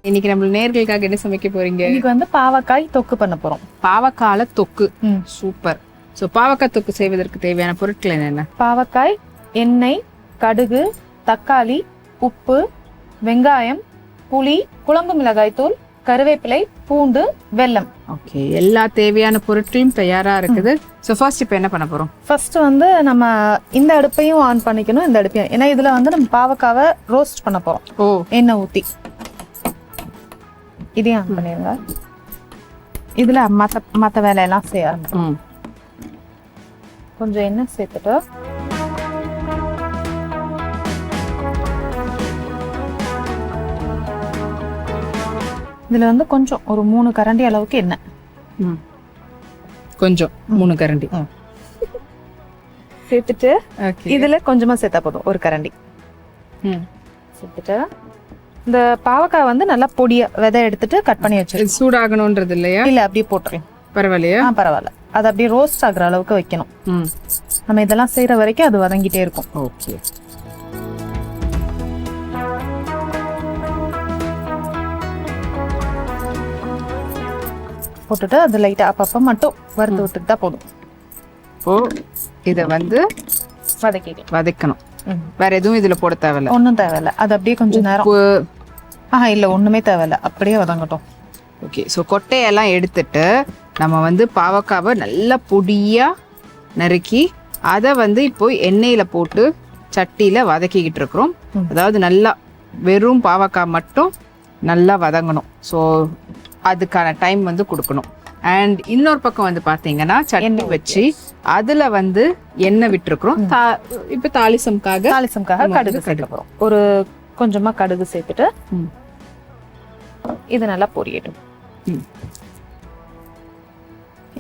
இன்னைக்கு நம்ம நேர்களுக்காக என்ன சமைக்க போறீங்க? இன்னைக்கு வந்து பாவக்காய் தொக்கு பண்ண போறோம். பாவக்கால தொக்கு. சூப்பர். ஸோ பாவக்காய் தொக்கு செய்வதற்கு தேவையான பொருட்கள் என்னென்ன? பாவக்காய், எண்ணெய், கடுகு, தக்காளி, உப்பு, வெங்காயம், புளி, குழம்பு மிளகாய் தூள், கருவேப்பிலை, பூண்டு, வெல்லம். ஓகே, எல்லா தேவையான பொருட்களும் தயாரா இருக்குது. ஸோ ஃபர்ஸ்ட் இப்போ என்ன பண்ண போறோம்? ஃபர்ஸ்ட் வந்து நம்ம இந்த அடுப்பையும் ஆன் பண்ணிக்கணும், இந்த அடுப்பையும். ஏன்னா இதுல வந்து நம்ம பாவக்காவை ரோஸ்ட் பண்ண போறோம். எண்ணெய் ஊத்தி இதையும் ஆன் பண்ணிடுங்க. இதுல மற்ற வேலையெல்லாம் செய்ய ஆரம்பிக்கும். கொஞ்சம் எண்ணெய் சேர்த்துட்டு இதுல வந்து கொஞ்சம் ஒரு 3 கரண்டி அளவுக்கு எண்ணெய். கொஞ்சம் 3 கரண்டி சேர்த்துட்டு இதுல கொஞ்சமா சேர்த்தா போதும், 1 கரண்டி சேர்த்துட்டு இந்த பாவக்காய் வந்து நல்லா பொடியா விதை எடுத்துட்டு கட் பண்ணி வச்சிருக்கோம். சூடாகணும்ன்றது இல்லையா? இல்ல அப்படியே போட்டுறேன். பரவாயில்லையா? பரவாயில்ல. அது அப்படியே ரோஸ்ட் ஆகுற அளவுக்கு வைக்கணும். நம்ம இதெல்லாம் செய்யற வரைக்கும் அது வதங்கிட்டே இருக்கும். ஓகே. போட்டுட்டு அது லைட்டா அப்பப்ப மட்டும் வறுத்து விட்டுட்டா போதும். இதை வந்து வதக்கணும். வேற எதுவும் இதுல போட தேவையில்ல? ஒன்றும் தேவையில்ல. அது அப்படியே கொஞ்சம் நேரம் இல்ல ஒண்ணுமே தேவையில்ல, அப்படியே வதங்கட்டும். ஓகே. ஸோ கொட்டையெல்லாம் எடுத்துட்டு நம்ம வந்து பாவக்காவை நல்லா பொடியா நறுக்கி அதை வந்து இப்போ எண்ணெயில போட்டு சட்டியில வதக்கிக்கிட்டு இருக்கிறோம். அதாவது நல்லா வெறும் பாவக்காய் மட்டும் நல்லா வதங்கணும். ஸோ அதுக்கான டைம் வந்து கொடுக்கணும். அண்ட் இன்னொரு பக்கம் வந்து பாத்தீங்கன்னா சட்னி வச்சு அதுல வந்து எண்ணெய் விட்டுருக்குறோம். இப்ப தாளிசம்காக கடுகு சேர்க்க போறோம். ஒரு கொஞ்சமா கடுகு சேர்த்துட்டு இது நல்லா பொரியட்டும்.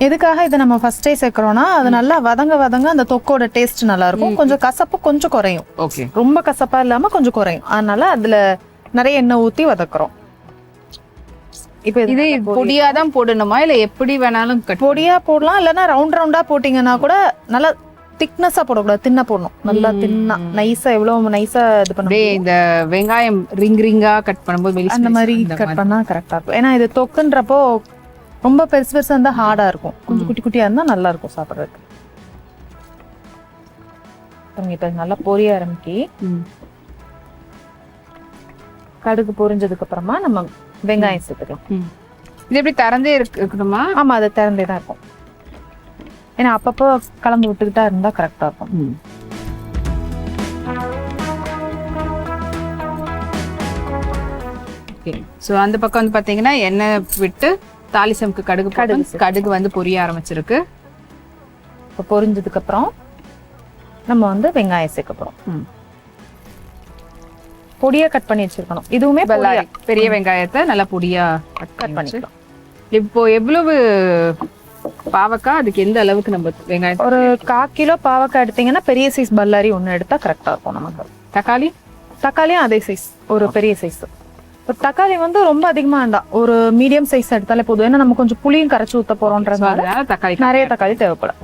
எதுக்காக இதை நம்ம ஃபர்ஸ்டே சேர்க்கிறோம்னா அது நல்லா வதங்க அந்த தொக்கோட டேஸ்ட் நல்லா இருக்கும். கொஞ்சம் கசப்பு கொஞ்சம் குறையும். ஓகே. ரொம்ப கசப்பா இல்லாம கொஞ்சம் குறையும். அதனால அதுல நிறைய எண்ணெய் ஊத்தி வதக்குறோம். இப்ப இது பொடியா தான் போடணுமா இல்ல எப்படி வேணாலும்? பொடியா போடலாம், இல்லைன்னா ரவுண்டா போட்டீங்கன்னா கூட நல்லா திக்னஸா போடக்கூடாது, தின்னா போடணும். நல்லா தின்னா நைஸா, எவ்வளவு நைஸா இது பண்ண இந்த வெங்காயம் ரிங்கா கட் பண்ணும்போது அந்த மாதிரி கட் பண்ணா கரெக்டா இருக்கும். ஏன்னா இது தொக்குன்றப்போ ரொம்ப பெருசா இருந்தா ஹார்டா இருக்கும், கொஞ்சம் குட்டி குட்டியா இருந்தா நல்லா இருக்கும் சாப்பிட்றதுக்கு. இப்ப நல்லா பொரிய ஆரம்பிக்கி கடுகு பொரிஞ்சதுக்கு அப்புறமா நம்ம வெங்காயம் சேர்த்துக்கலாம். இது எப்படி திறந்தே இருக்கணுமா? ஆமா, அது திறந்தே தான் இருக்கும். ஏன்னா அப்பப்போ கலந்து விட்டுக்கிட்டா இருந்தா கரெக்டா இருக்கும். ஸோ அந்த பக்கம் வந்து பாத்தீங்கன்னா எண்ணெய் விட்டு தாளிசம்க்கு கடுகு வந்து பொரிய ஆரம்பிச்சிருக்கு. இப்போ பொரிஞ்சதுக்கு அப்புறம் நம்ம வந்து வெங்காயம் சேர்க்க போறோம். பொடியா கட் பண்ணி வச்சிருக்கணும். இதுவுமே பெரிய வெங்காயத்தை நல்லா பொடியா கட் பண்ணிக்கலாம். இப்போ எவ்வளவு பாவக்காய், அதுக்கு எந்த அளவுக்கு நம்ம வெங்காயம்? ஒரு 1/4 கிலோ பாவக்காய் எடுத்தீங்கன்னா பெரிய சைஸ் பல்லாரி ஒண்ணு எடுத்தா கரெக்டா இருக்கும் நமக்கு. தக்காளியும் அதே சைஸ், ஒரு பெரிய சைஸ். ஒரு தக்காளி வந்து ரொம்ப அதிகமா வேண்டாம், ஒரு மீடியம் சைஸ் எடுத்தாலே போதும். ஏன்னா நம்ம கொஞ்சம் புளியும் கரைச்சு ஊத்த போறோம்ன்றதுனால நிறைய தக்காளி தேவைப்படும்.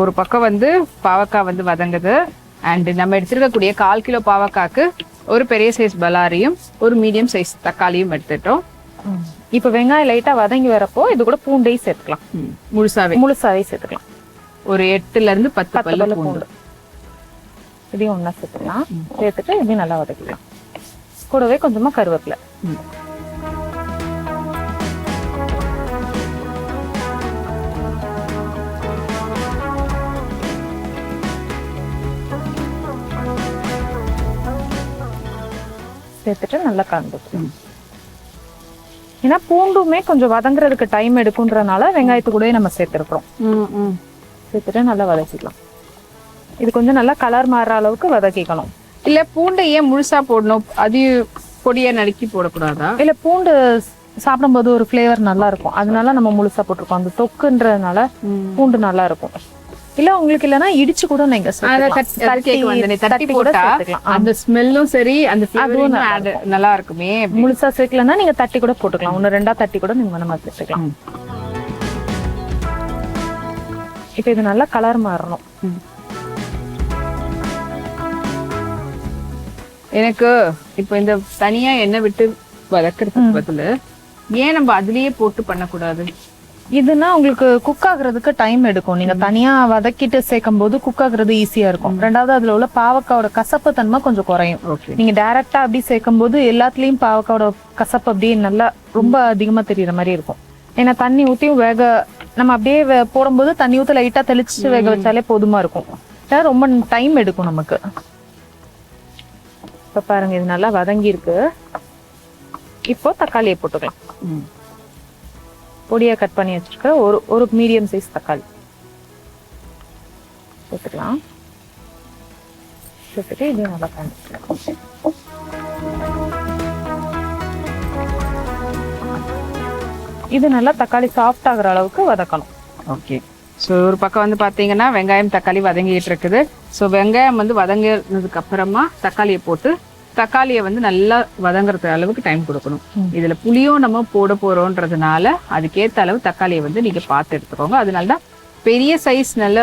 ஒரு பக்கம் வந்து பாவக்காய் வந்து வதங்குது. அண்ட் நம்ம எடுத்துருக்கக்கூடிய 1/4 கிலோ பாவக்காய்க்கு ஒரு பெரிய சைஸ் பலாரியும் ஒரு மீடியம் சைஸ் தக்காளியும் எடுத்துட்டோம். இப்ப வெங்காயம் லைட்டா வதங்கி வரப்போ இது கூட பூண்டையும் சேர்த்துக்கலாம். முழுசாவே சேர்த்துக்கலாம். ஒரு 8ல இருந்து 10 பல்லு பூண்டு இதையும் ஒண்ணா சேர்த்துக்கலாம். சேர்த்துட்டு இதையும் நல்லா வதக்கலாம். கூடவே கொஞ்சமா கருவேப்பிலை. சேர்த்துட்டு நல்லா கலந்துக்கலாம். ஏன்னா பூண்டுமே கொஞ்சம் வதங்குறதுக்கு டைம் எடுக்கும்ன்றனால வெங்காயத்து கூட நம்ம சேர்த்துருக்கோம். சேர்த்துட்டு நல்லா வதக்கிக்கலாம். இது கொஞ்சம் நல்லா கலர் மாறுற அளவுக்கு வதக்கிக்கணும். இல்ல பூண்டை ஏன் முழுசா போடணும்? அது பொடியா நறுக்கி போடக்கூடாதா? இல்ல, பூண்டு சாப்பிடும்போது ஒரு ஃபிளேவர் நல்லா இருக்கும், அதனால நம்ம முழுசா போட்டிருக்கோம். அந்த தொக்குன்றதுனால பூண்டு நல்லா இருக்கும். இல்ல உங்களுக்கு இல்லனா இடிச்சு கூட நீங்க தட்டி போட்டா அந்த ஸ்மெல்லும் சரி அந்த ஃப்ளேவரும் நல்லா இருக்குமே. முழுசா சேர்க்கலன்னா நீங்க தட்டி கூட போட்டுக்கலாம். 1-2 தட்டி கூட நீங்க நம்ம சேர்த்துக்கலாம். இப்போ இது நல்லா கலர் மாறணும். எனக்கு இப்போ இந்த தனியா எண்ணெய் விட்டு வதக்கிறதுக்கு பதில் ஏன் நம்ம அதுலயே போட்டு பண்ணக்கூடாது? இதுனா உங்களுக்கு குக் ஆகுறதுக்கு டைம் எடுக்கும். நீங்க தனியா வதக்கிட்டு சேர்க்கும் போது குக் ஆகுறது ஈஸியா இருக்கும். ரெண்டாவது அதுல உள்ள பாவக்காவோட கசப்பு தன்மை கொஞ்சம் குறையும். நீங்க டைரக்டா அப்படி சேர்க்கும் போது எல்லாத்துலயும் பாவக்காவோட கசப்பு அப்படியே நல்லா ரொம்ப அதிகமா தெரியற மாதிரி இருக்கும். ஏன்னா தண்ணி ஊத்தியும் நம்ம அப்படியே போடும்போது தண்ணி ஊத்தி லைட்டா தெளிச்சு வேக வச்சாலே போதுமா இருக்கும். ரொம்ப டைம் எடுக்கும் நமக்கு. இப்ப பாருங்க இது நல்லா வதங்கி இருக்கு. இப்போ தக்காளியை போட்டுக்கலாம். பொடியா கட் பண்ணி வச்சிருக்க ஒரு மீடியம் சைஸ் தக்காளி போட்டுக்கலாம். போட்டுட்டு இதையும் நல்லா பண்ணிக்கலாம். இது நல்லா தக்காளி சாஃப்ட் ஆகுற அளவுக்கு வதக்கணும். ஓகே. ஸோ ஒரு பக்கம் வந்து பார்த்தீங்கன்னா வெங்காயம் தக்காளி வதங்கிட்டு இருக்குது. ஸோ வெங்காயம் வந்து வதங்கினதுக்கு அப்புறமா தக்காளியை போட்டு தக்காளியை வந்து நல்லா வதங்குறது அளவுக்கு டைம் கொடுக்கணும். இதுல புளியும் நம்ம போட போறோம்ன்றதுனால அதுக்கேற்ற அளவு தக்காளியை வந்து நீங்க பார்த்து எடுத்துக்கோங்க. அதனாலதான் பெரிய சைஸ் நல்ல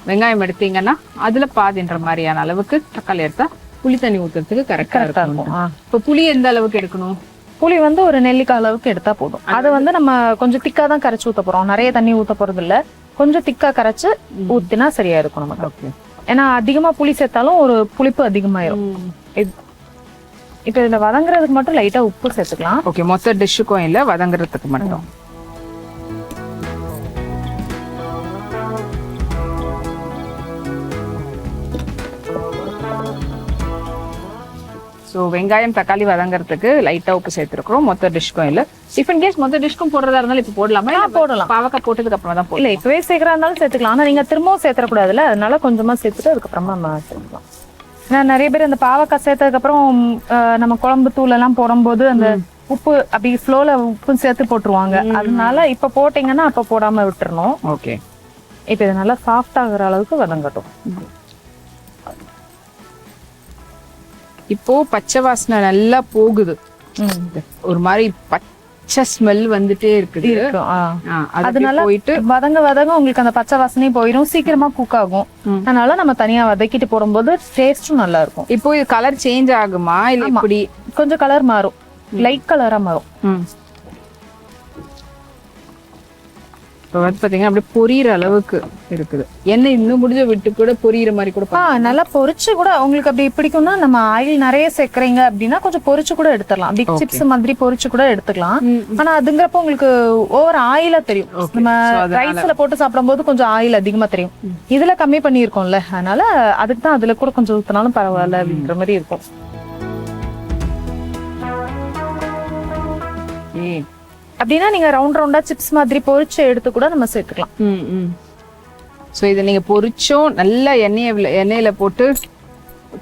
வெங்காயம் எடுத்தீங்கன்னா அதுல பாதின்ற மாதிரியான அளவுக்கு தக்காளி எடுத்தா புளி தண்ணி ஊத்துறதுக்கு கரெக்டா இருக்கும். இப்போ புளி எந்த அளவுக்கு எடுக்கணும்? புளி வந்து ஒரு நெல்லிக்காய் அளவுக்கு எடுத்தா போதும். அது வந்து நம்ம கொஞ்சம் திக்கா தான் கரைச்சு ஊத்த போறோம். நிறைய தண்ணி ஊத்த போறது இல்ல. கொஞ்சம் திக்கா கரைச்சு ஊத்தினா சரியா இருக்கும் நமக்கு. ஏன்னா அதிகமா புளி சேர்த்தாலும் ஒரு புளிப்பு அதிகமாயிரும். இப்ப இதுல வதங்குறதுக்கு மட்டும் லைட்டா உப்பு சேர்த்துக்கலாம். ஓகே. மொத்த டிஷ்ஷுக்கும் இல்ல, வதங்குறதுக்கு மட்டும். ஸோ வெங்காயம் தக்காளி வதங்குறதுக்கு லைட்டா உப்பு சேர்த்துருக்கோம். மொத்த டிஷ்க்கும் இல்ல. டிஃபன் கேஸ் மொத்த டிஷ்க்கும் போடுறதா இருந்தாலும் இப்ப போடலாமா? போடலாம். பாவக்காய் போட்டதுக்கு அப்புறம் தான் இல்ல இப்பவே சேர்க்கறா இருந்தாலும் சேர்த்துக்கலாம். ஆனா நீங்க திரும்பவும் சேர்த்தக்கூடாதுல்ல, அதனால கொஞ்சமா சேர்த்துட்டு அதுக்கப்புறமா நம்ம சேர்த்துக்கலாம். ஏன்னா நிறைய பேர் அந்த பாவக்காய் சேர்த்ததுக்கு அப்புறம் நம்ம குழம்பு தூள் எல்லாம் போடும்போது அந்த உப்பு அப்படி ஃப்ளோல உப்பு சேர்த்து போட்டுருவாங்க. அதனால இப்ப போட்டீங்கன்னா அப்ப போடாம விட்டுறணும். ஓகே. இப்ப இது நல்லா சாஃப்ட் ஆகுற அளவுக்கு வதங்கட்டும். இப்போ பச்சை வாசனை நல்லா போகுது. ஒரு மாதிரி பச்சை ஸ்மெல் வந்துட்டே இருக்குது. அதனால போயிட்டு வதங்க உங்களுக்கு அந்த பச்சை வாசனையும் போயிடும், சீக்கிரமா குக் ஆகும். அதனால நம்ம தனியா வதக்கிட்டு போடும்போது டேஸ்டும் நல்லா இருக்கும். இப்போ இது கலர் சேஞ்ச் ஆகுமா இல்ல இப்படி கொஞ்சம் கலர் மாறும், லைட் கலரா மாறும். இப்போ வந்து பாத்தீங்கன்னா அப்படியே பொரியிற அளவுக்கு இருக்குது. எண்ணெய் இன்னும் முடிஞ்ச விட்டு கூட பொரியிற மாதிரி கூட நல்லா பொரிச்சு கூட உங்களுக்கு அப்படி பிடிக்கும்னா நம்ம ஆயில் நிறைய சேர்க்கறீங்க அப்படின்னா கொஞ்சம் பொரிச்சு கூட எடுத்துடலாம். அப்படி சிப்ஸ் மாதிரி பொரிச்சு கூட எடுத்துக்கலாம். ஆனா அதுங்கிறப்ப உங்களுக்கு ஓவர் ஆயிலா தெரியும். நம்ம ரைஸ்ல போட்டு சாப்பிடும் போது கொஞ்சம் ஆயில் அதிகமா தெரியும். இதுல கம்மி பண்ணியிருக்கோம்ல, அதனால அதுக்கு தான் அதுல கூட கொஞ்சம் ஊத்தினாலும் பரவாயில்ல அப்படின்ற மாதிரி இருக்கும். அப்படின்னா நீங்க ரவுண்ட் ரவுண்டா சிப்ஸ் மாதிரி பொரிச்சு எடுத்து கூட நம்ம சேர்த்துக்கலாம். ஸோ இதை நீங்க பொரிச்சோம் நல்லா எண்ணெயில போட்டு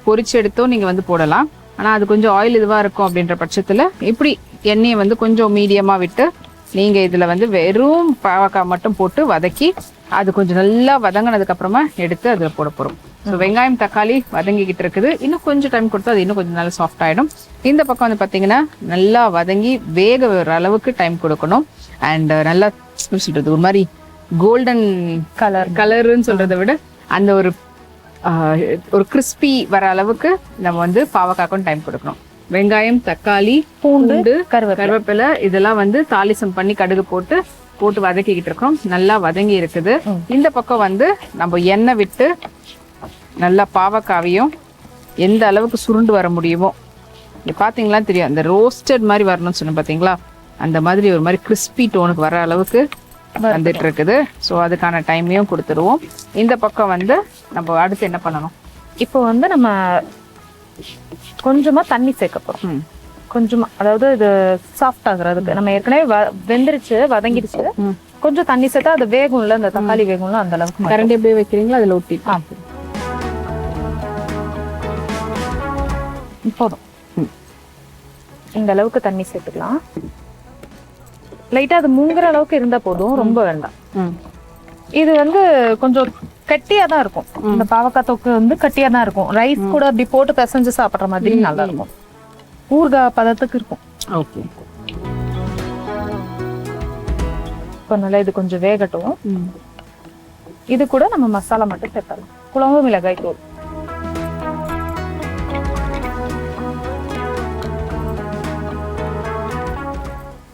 பொரிச்சு எடுத்தோம் நீங்க வந்து போடலாம். ஆனா அது கொஞ்சம் ஆயில் இதுவா இருக்கும் அப்படின்ற பட்சத்துல இப்படி எண்ணெயை வந்து கொஞ்சம் மீடியமா விட்டு நீங்க இதுல வந்து வெறும் பாவக்காய் மட்டும் போட்டு வதக்கி அது கொஞ்சம் நல்லா வதங்கினதுக்கு அப்புறமா எடுத்து அதுல போட போறோம். ஸோ வெங்காயம் தக்காளி வதங்கிக்கிட்டு இருக்குது. இன்னும் கொஞ்சம் டைம் கொடுத்தா அது இன்னும் கொஞ்சம் நல்லா சாஃப்ட் ஆயிடும். இந்த பக்கம் வந்து பாத்தீங்கன்னா நல்லா வதங்கி வேக வர அளவுக்கு டைம் கொடுக்கணும். அண்ட் நல்லா சொல்றது ஒரு மாதிரி கோல்டன் கலர்னு சொல்றதை விட அந்த ஒரு கிறிஸ்பி வர அளவுக்கு நம்ம வந்து பாவக்காய்க்கும் டைம் கொடுக்கணும். வெங்காயம் தக்காளி பூண்டு கருவேப்பிலை இதெல்லாம் வந்து தாளிசம் பண்ணி கடுகு போட்டு வதக்கிக்கிட்டு இருக்கோம். நல்லா வதங்கி இருக்குது. இந்த பக்கம் வந்து நம்ம எண்ணெய் விட்டு நல்லா பாவக்காவையும் எந்த அளவுக்கு சுருண்டு வர முடியுமோ இங்க பாத்தீங்களா தெரியும். அந்த ரோஸ்டட் மாதிரி வரணும்னு சொன்ன பாத்தீங்களா, அந்த மாதிரி ஒரு மாதிரி கிறிஸ்பி டோனுக்கு வர அளவுக்கு வந்துட்டு இருக்குது. ஸோ அதுக்கான டைமையும் கொடுத்துருவோம். இந்த பக்கம் வந்து நம்ம அடுத்து என்ன பண்ணணும்? இப்போ வந்து நம்ம கொஞ்சமா தண்ணி சேர்க்க போறோம். கொஞ்சமா, அதாவது இது சாஃப்ட் ஆகுறதுக்கு. நம்ம ஏற்கனவே வெந்துருச்சு, வதங்கிடுச்சு. கொஞ்சம் தண்ணி சேர்த்தா அது வேகும்ல, அந்த தக்காளி வேகும்ல, அந்த அளவுக்கு. கரண்டி அப்படியே வைக்கிறீங்களா அதுல ஊற்றி? போதும். இந்த அளவுக்கு தண்ணி சேர்த்துக்கலாம். லைட்டா அது முங்குற அளவுக்கு இருந்தா போதும், ரொம்ப வேண்டாம். இது வந்து கொஞ்சம் கட்டியா தான் இருக்கும். இந்த பாவக்காய் தொக்கு வந்து கட்டியா தான் இருக்கும். ரைஸ் கூட அப்படி போட்டு பிசைஞ்சு சாப்பிடுற மாதிரி நல்லா இருக்கும். ஊறுகாய் பதத்துக்கு இருக்கும். ஓகே. இப்போ நல்லா இது கொஞ்சம் வேகட்டும். இது கூட நம்ம மசாலா மட்டும் சேர்த்தலாம். குழம்பு மிளகாய் தூள்,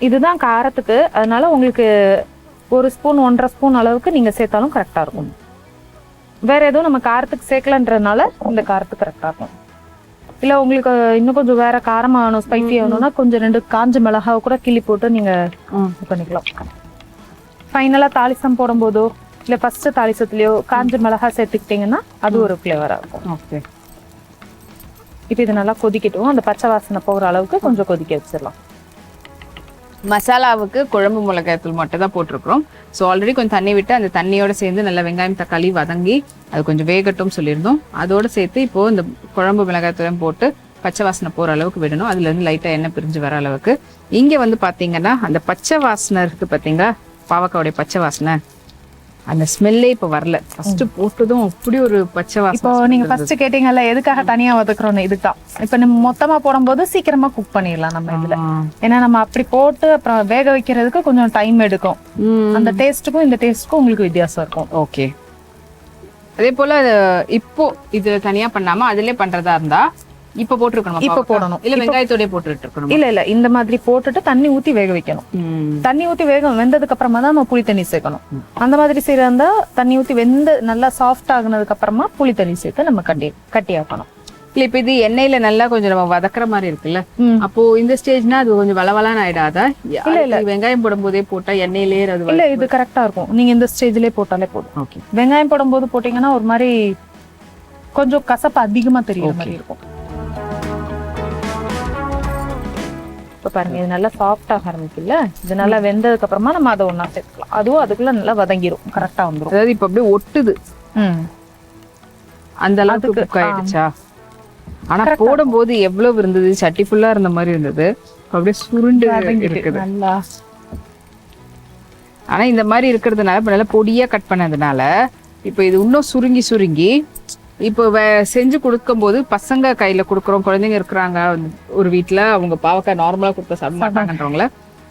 இதுதான் காரத்துக்கு. அதனால உங்களுக்கு 1 ஸ்பூன் 1.5 ஸ்பூன் அளவுக்கு நீங்க சேர்த்தாலும் கரெக்டா இருக்கும். வேற எதுவும் நம்ம காரத்துக்கு சேர்க்கலன்றதுனால இந்த காரத்துக்கு கரெக்டா இருக்கும். இல்ல உங்களுக்கு இன்னும் கொஞ்சம் வேற காரமா வேணும், ஸ்பைசி வேணும்னா கொஞ்சம் 2 காஞ்ச மிளகாவை கூட கிள்ளி போட்டு நீங்க இது பண்ணிக்கலாம். ஃபைனலா தாளிசம் போடும்போதோ இல்ல ஃபர்ஸ்ட் தாளிசத்துலயோ காஞ்ச மிளகா சேர்த்துக்கிட்டீங்கன்னா அது ஒரு ஃபிளேவரா இருக்கும். ஓகே. இப்போ இது நல்லா கொதிக்கட்டும். அந்த பச்சை வாசனை போகிற அளவுக்கு கொஞ்சம் கொதிக்க வச்சிடலாம். மசாலாவுக்கு குழம்பு மிளகாய்த்தூள் மட்டும் தான் போட்டிருக்கிறோம். ஸோ ஆல்ரெடி கொஞ்சம் தண்ணி விட்டு அந்த தண்ணியோட சேர்ந்து நல்லா வெங்காயம் தக்காளி வதங்கி அது கொஞ்சம் வேகட்டும் சொல்லியிருந்தோம். அதோட சேர்த்து இப்போ இந்த குழம்பு மிளகாய்த்தூளையும் போட்டு பச்சை வாசனை போகிற அளவுக்கு விடணும். அதுல இருந்து லைட்டாக எண்ணெய் பிரிஞ்சு வர அளவுக்கு. இங்கே வந்து பார்த்தீங்கன்னா அந்த பச்சை வாசனை இருக்கு பார்த்தீங்களா, பாவக்காவுடைய பச்சை வாசனை, அந்த ஸ்மெல்லே இப்போ வரல. ஃபர்ஸ்ட் போட்டதும் அப்படி ஒரு பச்சை வாசனை. இப்போ நீங்க ஃபர்ஸ்ட் கேட்டீங்கல்ல எதுக்காக தனியா வதக்குறோம்னு, இதுதான். இப்போ நம்ம மொத்தமா போடும்போது சீக்கிரமா குக் பண்ணிடலாம் நம்ம இதுல. ஏன்னா நம்ம அப்படி போட்டு அப்புறம் வேக வைக்கிறதுக்கு கொஞ்சம் டைம் எடுக்கும். அந்த டேஸ்ட்டுக்கும் இந்த டேஸ்ட்டுக்கும் உங்களுக்கு வித்தியாசம் இருக்கும். ஓகே. அதே போல இப்போ இது தனியா பண்ணாம அதுலயே பண்றதா இருந்தா இப்ப போட்டுருக்கணும். இப்ப போடணும். இல்ல வெங்காயத்தோடய போட்டுட்டு இருக்கணும். இல்ல இந்த மாதிரி போட்டுட்டு தண்ணி ஊத்தி வேக வைக்கணும். தண்ணி ஊத்தி வெந்ததுக்கு அப்புறமா தான் நம்ம புளி தண்ணி சேர்க்கணும். அந்த மாதிரி செய்யறதா தண்ணி ஊத்தி வெந்து நல்லா சாஃப்ட் ஆகுனதுக்கு அப்புறமா புளி தண்ணி சேர்த்து நம்ம கட்டி ஆக்கணும். இல்ல இப்ப இது எண்ணெயில நல்லா கொஞ்சம் நம்ம வதக்குற மாதிரி இருக்குல்ல, அப்போ இந்த ஸ்டேஜ்னா அது கொஞ்சம் வளவலான்னு ஆயிடாதா? இல்ல வெங்காயம் போடும் போதே போட்டா எண்ணெயிலே அது இல்ல இது கரெக்டா இருக்கும். நீங்க இந்த ஸ்டேஜ்லயே போட்டாலே போதும். ஓகே. வெங்காயம் போடும்போது போட்டீங்கன்னா ஒரு மாதிரி கொஞ்சம் கசப்பு அதிகமா தெரியுற மாதிரி இருக்கும். இப்போ பாருங்க இது நல்லா சாஃப்ட் ஆக ஆரம்பிக்குல்ல. இது நல்லா வெந்ததுக்கு அப்புறமா நம்ம அதை ஒண்ணா சேர்த்துக்கலாம். அதுவும் அதுக்குள்ள நல்லா வதங்கிரும், கரெக்டா வந்துரும். அதாவது இப்ப அப்படியே ஒட்டுது. அந்த அளவுக்கு குக் ஆயிடுச்சா? ஆனா போடும்போது எவ்வளவு இருந்தது, சட்டி ஃபுல்லா இருந்த மாதிரி இருந்தது, அப்படியே சுருண்டு இருக்குது நல்லா. ஆனா இந்த மாதிரி இருக்கிறதுனால இப்ப நல்லா பொடியா கட் பண்ணதுனால இப்ப இது இன்னும் சுருங்கி இப்போ செஞ்சு கொடுக்கும் போது பசங்க கையில கொடுக்குறோம், குழந்தைங்க இருக்கிறாங்க ஒரு வீட்டுல, அவங்க பாவக்காய் நார்மலா கொடுத்த சாப்பிட மாட்டாங்கன்றவங்கள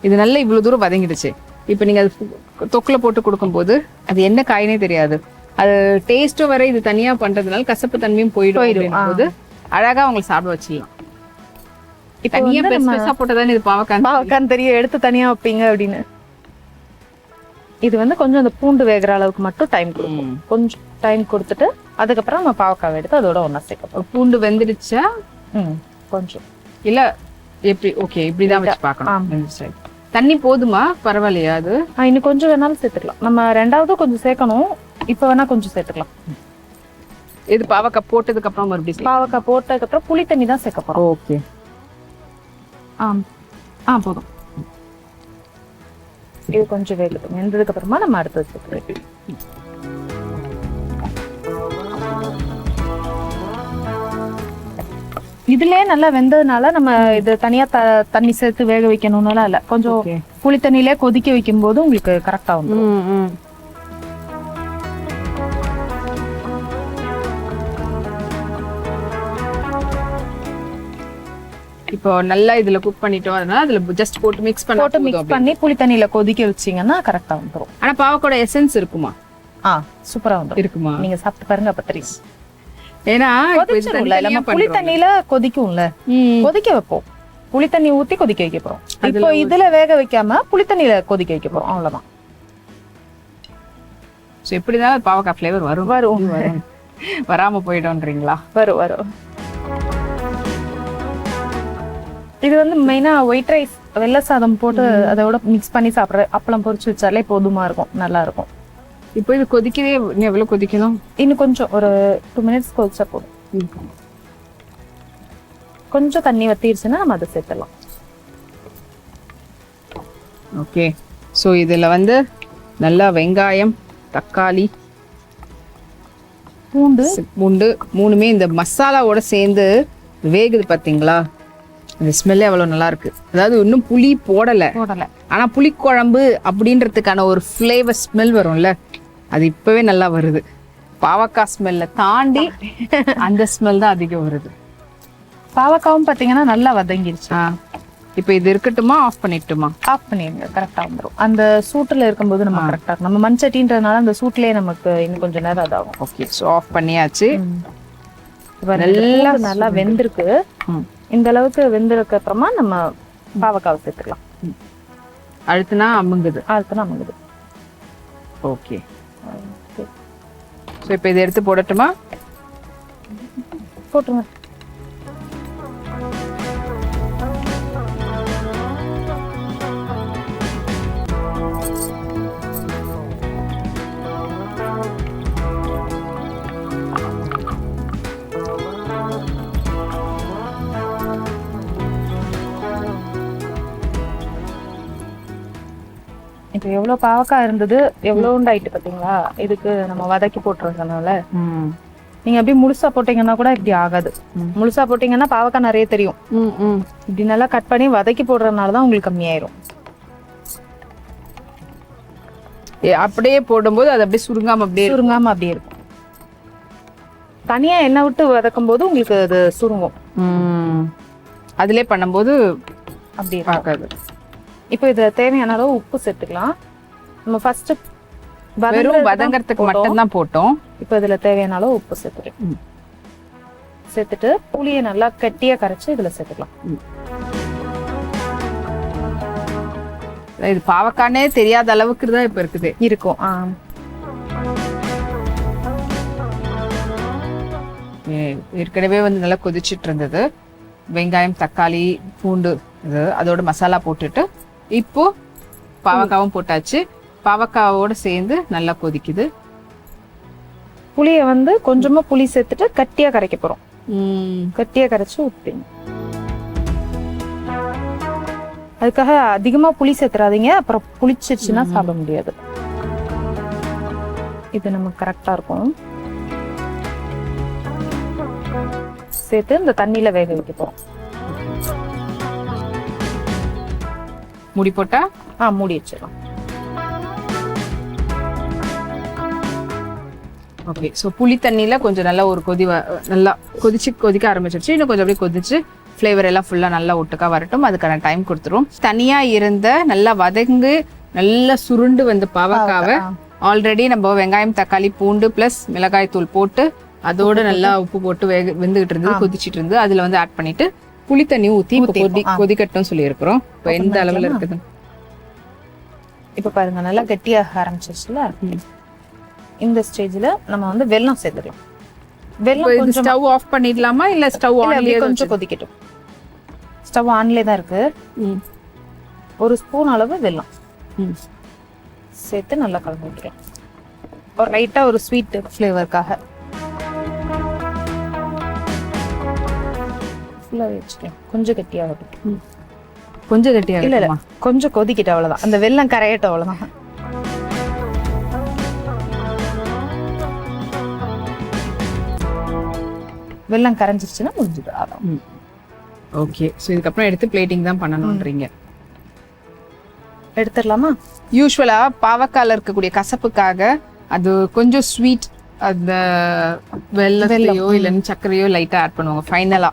இது நல்லா இவ்வளவு தூரம் வதங்கிடுச்சு. இப்ப நீங்க அது தொக்குல போட்டு கொடுக்கும்போது அது என்ன காயினே தெரியாது. அது டேஸ்ட்டும் வர இது தனியா பண்றதுனால கசப்பு தன்மையும் போயிடும் போது அழகா அவங்களுக்கு சாப்பிட வச்சிடலாம். தனியா பெருசா போட்டதானே இது பாவக்கான்னு தெரியும், எடுத்து தனியா வைப்பீங்க அப்படின்னு. இது வந்து கொஞ்சம் அந்த பூண்டு வேகிற அளவுக்கு மட்டும் டைம் கொடுக்கும். கொஞ்சம் டைம் கொடுத்துட்டு அதுக்கப்புறம் நம்ம பாவக்காவை எடுத்து அதோட ஒண்ணா சேர்க்கணும். பூண்டு வெந்துடுச்சா? கொஞ்சம் இல்ல எப்படி? ஓகே, இப்படிதான் வச்சு பார்க்கணும். தண்ணி போதுமா, பரவாயில்லையா? அது இன்னும் கொஞ்சம் வேணாலும் சேர்த்துக்கலாம். நம்ம ரெண்டாவது கொஞ்சம் சேர்க்கணும், இப்ப வேணா கொஞ்சம் சேர்த்துக்கலாம். இது பாவக்காய் போட்டதுக்கு அப்புறம் மறுபடியும் பாவக்காய் போட்டதுக்கு அப்புறம் புளி தண்ணி தான் சேர்க்க போறோம். ஓகே. போதும். இது கொஞ்சம் வேகட்டும். வெந்ததுக்கு அப்புறமா நம்ம அடுத்தது சேர்த்துக்கலாம். இதுலயே நல்லா வெந்ததுனால நம்ம இது தனியா தண்ணி சேர்த்து வேக வைக்கணும்னால இல்ல, கொஞ்சம் புளி தண்ணியிலே கொதிக்க வைக்கும் போது உங்களுக்கு கரெக்டா வந்துடும். இப்போ நல்லா இதுல குக் பண்ணிட்டோம், அதனால அதுல ஜஸ்ட் போட்டு மிக்ஸ் பண்ணி புளி தண்ணியில கொதிக்க வச்சீங்கன்னா கரெக்டா வந்துடும். ஆனா பாவக்கோட எசன்ஸ் இருக்குமா? சூப்பரா வந்துடும். இருக்குமா? நீங்க சாப்பிட்டு பாருங்க, அப்ப தெரியும். ஏன்னா புளி தண்ணியில கொதிக்கும்ல, கொதிக்க வைப்போம். புளி தண்ணி ஊத்தி கொதிக்க வைக்க போறோம். இப்போ இதுல வேக வைக்காம புளி தண்ணியில கொதிக்க வைக்க போறோம், அவ்வளவுதான். சோ எப்படிதான் பாவக்காய் ஃப்ளேவர் வரும் வராம போயிடும்ன்றீங்களா? வரும். இது வந்து மெயினா ஒயிட் ரைஸ், வெள்ளை சாதம் போட்டு அதோட மிக்ஸ் பண்ணி சாப்பிடுற அப்பளம் பொரிச்சு வச்சாலே போதுமா இருக்கும், நல்லா இருக்கும். இப்போ இது கொதிக்கவே எவ்வளவு கொதிக்கணும்? இன்னும் கொஞ்சம் ஒரு 2 minutes கொதிச்சா போதும். கொஞ்சம் தண்ணி வத்திருச்சுன்னா நம்ம அதை சேர்த்துடலாம். ஓகே. ஸோ இதில் வந்து நல்லா வெங்காயம், தக்காளி, பூண்டு மூணுமே இந்த மசாலாவோட சேர்ந்து வேகுது பார்த்தீங்களா? இந்த ஸ்மெல்லே அவ்வளோ நல்லா இருக்கு. அதாவது இன்னும் புளி போடலை, ஆனால் புளிக்குழம்பு அப்படின்றதுக்கான ஒரு ஃப்ளேவர் ஸ்மெல் வரும்ல, அது இப்பவே நல்லா வருது. பாவக்காய் ஸ்மெல்ல தாண்டி அந்த ஸ்மெல் தான் அதிகம் வருது. பாவக்காவும் பார்த்தீங்கன்னா நல்லா வதங்கிருச்சு. இப்போ இது இருக்கட்டுமா, ஆஃப் பண்ணிட்டுமா? ஆஃப் பண்ணிடுங்க, கரெக்டா வந்துடும். அந்த சூட்டுல இருக்கும்போது நம்ம கரெக்டா இருக்கும். நம்ம மண் சட்டின்றதுனால அந்த சூட்லயே நமக்கு இன்னும் கொஞ்சம் நேரம் அதாகும். ஓகே. ஸோ ஆஃப் பண்ணியாச்சு. நல்லா வெந்திருக்கு. இந்த அளவுக்கு வெந்ததுக்கு அப்புறமா நம்ம பாவக்காவை சேர்த்துக்கலாம். அழுத்துனா அமுங்குது. அழுத்தினா அமுங்குது. ஓகே. ஸோ இப்போ இதை எடுத்து போடட்டுமா? போட்டுருங்க. இப்போ எவ்வளவு பாவக்காய் இருந்தது, எவ்வளவு உண்டாயிட்டு பாத்தீங்களா? இதுக்கு நம்ம வதக்கி போட்டுறதுனால நீங்க அப்படியே முழுசா போட்டீங்கன்னா கூட இப்படி ஆகாது. முழுசா போட்டீங்கன்னா பாவக்காய் நிறைய தெரியும். இப்படி நல்லா கட் பண்ணி வதக்கி போடுறதுனாலதான் உங்களுக்கு கம்மியாயிரும். அப்படியே போடும்போது அது அப்படியே சுருங்காம அப்படியே இருக்கும். தனியா எண்ணெய் விட்டு வதக்கும் போது உங்களுக்கு அது சுருங்கும். அதுலயே பண்ணும்போது அப்படியே ஆகாது. இப்போ இதுல தேவையான அளவு உப்பு சேர்த்துக்கலாம். நம்ம ஃபர்ஸ்ட் வெறும் வதங்கறதுக்கு மட்டும் தான் போட்டோம். இப்போ இதுல தேவையான அளவு உப்பு சேர்த்துட்டு புளியை நல்லா கட்டியா கரைச்சு இதுல சேர்த்துக்கலாம். இது பாவக்கானே தெரியாத அளவுக்கு தான் இப்ப இருக்கும். ஏற்கனவே வந்து நல்லா கொதிச்சிட்டு இருந்தது. வெங்காயம், தக்காளி, பூண்டு இது அதோட மசாலா போட்டுட்டு இப்போ பாவக்காவும் போட்டாச்சு. பாவக்காவோட சேர்ந்து நல்லா கொதிக்குது. புளிய வந்து கொஞ்சமா புளி சேர்த்துட்டு கட்டியா கரைக்க போறோம். கட்டியா கரைச்சு ஊத்திங்க. அதுக்காக அதிகமா புளி சேர்த்துறாதீங்க, அப்புறம் புளிச்சிருச்சுன்னா சாப்பிட முடியாது. இது நமக்கு கரெக்டா இருக்கும். சேர்த்து இந்த தண்ணியில வேக வைக்க போறோம். மூடி போட்டா மூடி வச்சிடலாம். ஓகே. ஸோ புளி தண்ணியில கொஞ்சம் நல்லா ஒரு நல்லா கொதிக்க ஆரம்பிச்சிருச்சு. இன்னும் கொஞ்சம் அப்படியே கொதிச்சு ஃப்ளேவர் எல்லாம் ஃபுல்லா நல்லா ஒட்டுக்கா வரட்டும். அதுக்கான டைம் கொடுத்துரும். தனியா இருந்த நல்லா வதங்கு நல்லா சுருண்டு வந்த பாவக்காவை ஆல்ரெடி நம்ம வெங்காயம், தக்காளி, பூண்டு பிளஸ் மிளகாய் தூள் போட்டு அதோட நல்லா உப்பு போட்டு வெந்துகிட்டு இருந்தது, கொதிச்சிட்டு இருந்து அதுல வந்து ஆட் பண்ணிட்டு புளி தண்ணி ஊத்தி கொதிக்கட்டும் சொல்லி இருக்கிறோம். இப்போ எந்த அளவுல இருக்குது இப்ப பாருங்க, நல்லா கட்டியாக ஆரம்பிச்சிருச்சுல. இந்த ஸ்டேஜ்ல நம்ம வந்து வெல்லம் சேர்த்துக்கலாம். வெல்லம் ஸ்டவ் ஆஃப் பண்ணிடலாமா இல்ல ஸ்டவ் ஆன்லயே கொஞ்சம் கொதிக்கட்டும்? ஸ்டவ் ஆன்லயே தான் இருக்கு. ஒரு ஸ்பூன் அளவு வெல்லம் சேர்த்து நல்லா கலந்து வைக்கிறேன். ஒரு லைட்டா ஒரு ஸ்வீட் ஃப்ளேவருக்காக கொஞ்சம் கட்டியாகட்டும். கொஞ்சம் கட்டியாக இல்ல கொஞ்சம் கொதிக்கிட்டு, அவ்வளவுதான். அந்த வெல்லம் கரையட்டும், அவ்வளவுதான். வெல்லம் கரைஞ்சிருச்சுன்னா முடிஞ்சுது. ஓகே. ஸோ இதுக்கப்புறம் எடுத்து பிளேட்டிங் தான் பண்ணணும்ன்றீங்க. எடுத்துடலாமா? யூஸ்வலா பாவக்கால இருக்கக்கூடிய கசப்புக்காக அது கொஞ்சம் ஸ்வீட், அந்த வெல்லத்தையோ இல்லைன்னு சர்க்கரையோ லைட்டா ஆட் பண்ணுவாங்க ஃபைனலா.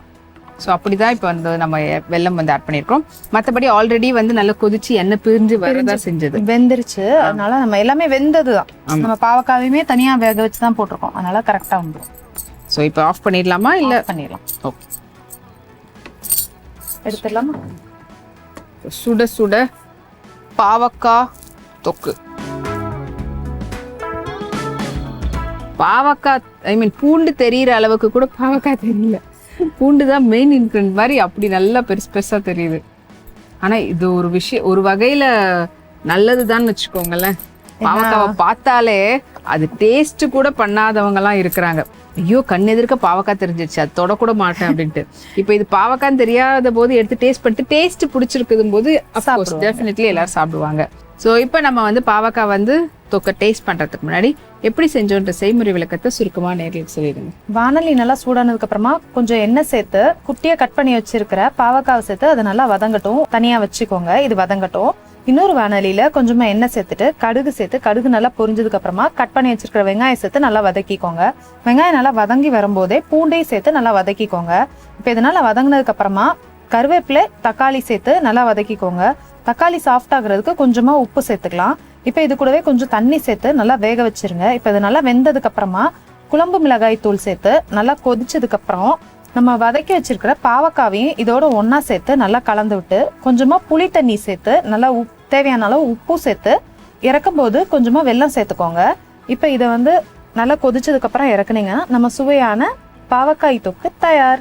ஸோ அப்படிதான் இப்போ வந்து நம்ம வெல்லம் வந்து ஆட் பண்ணியிருக்கோம். மற்றபடி ஆல்ரெடி வந்து நல்லா கொதிச்சு எண்ணெய் பிரிஞ்சு வரதான் செஞ்சது, வெந்துருச்சு. அதனால நம்ம எல்லாமே வெந்ததுதான். நம்ம பாவக்காவையுமே தனியா வேக வச்சு தான் போட்டிருக்கோம். அதனால கரெக்டா வந்துடும். ஸோ இப்போ ஆஃப் பண்ணிடலாமா? இல்லை பண்ணிடலாம். ஓகே. எடுத்துடலாமா? சுட சுட பாவக்காய் தொக்கு. பாவக்காய் பூண்டு தெரியிற அளவுக்கு கூட பாவக்காய் தெரியல. பூண்டு தான் மெயின் இன்கிரிடியன்ட் மாதிரி அப்படி நல்லா பெருசா தெரியுது. ஆனா இது ஒரு விஷயம், ஒரு வகையில நல்லதுதான் வச்சுக்கோங்களேன். பாவக்காவை பார்த்தாலே அது டேஸ்ட் கூட பண்ணாதவங்க எல்லாம் இருக்கிறாங்க. ஐயோ கண் எதிர்க்க பாவக்காய் தெரிஞ்சிருச்சு, அது தொடக்கூட மாட்டேன் அப்படின்ட்டு. இப்போ இது பாவக்காய் தெரியாத போது எடுத்து டேஸ்ட் பண்ணிட்டு டேஸ்ட் பிடிச்சிருக்குதும் போது டெஃபினெட்லி எல்லாரும் சாப்பிடுவாங்க. ஸோ இப்போ நம்ம வந்து பாவக்காய் வந்து தொக்க டேஸ்ட் பண்றதுக்கு முன்னாடி எப்படி செஞ்சோன்ற செய்முறை விளக்கத்தை சுருக்கமா நேரில் சொல்லிடுங்க. வானலி நல்லா சூடானதுக்கு அப்புறமா கொஞ்சம் எண்ணெய் சேர்த்து குட்டியா கட் பண்ணி வச்சிருக்கிற பாவக்காவை சேர்த்து அதை நல்லா வதங்கட்டும், தனியா வச்சுக்கோங்க. இது வதங்கட்டும். இன்னொரு வானலியில கொஞ்சமா எண்ணெய் சேர்த்துட்டு கடுகு சேர்த்து, கடுகு நல்லா பொரிஞ்சதுக்கு அப்புறமா கட் பண்ணி வச்சிருக்கிற வெங்காயம் சேர்த்து நல்லா வதக்கிக்கோங்க. வெங்காயம் நல்லா வதங்கி வரும்போதே பூண்டையும் சேர்த்து நல்லா வதக்கிக்கோங்க. இப்போ இதனால வதங்கினதுக்கு அப்புறமா கருவேப்பிலை, தக்காளி சேர்த்து நல்லா வதக்கிக்கோங்க. தக்காளி சாஃப்ட் ஆகுறதுக்கு கொஞ்சமா உப்பு சேர்த்துக்கலாம். இப்போ இது கூடவே கொஞ்சம் தண்ணி சேர்த்து நல்லா வேக வச்சிருங்க. இப்போ இது நல்லா வெந்ததுக்கு அப்புறமா குழம்பு மிளகாய் தூள் சேர்த்து நல்லா கொதிச்சதுக்கு அப்புறம் நம்ம வதக்கி வச்சிருக்கிற பாவக்காவையும் இதோட ஒன்னா சேர்த்து நல்லா கலந்து விட்டு கொஞ்சமா புளி தண்ணி சேர்த்து நல்லா தேவையான அளவு உப்பும் சேர்த்து இறக்கும் போது கொஞ்சமாக வெல்லம் சேர்த்துக்கோங்க. இப்போ இதை வந்து நல்லா கொதிச்சதுக்கப்புறம் இறக்குனீங்கன்னா நம்ம சுவையான பாவக்காய் தொக்கு தயார்.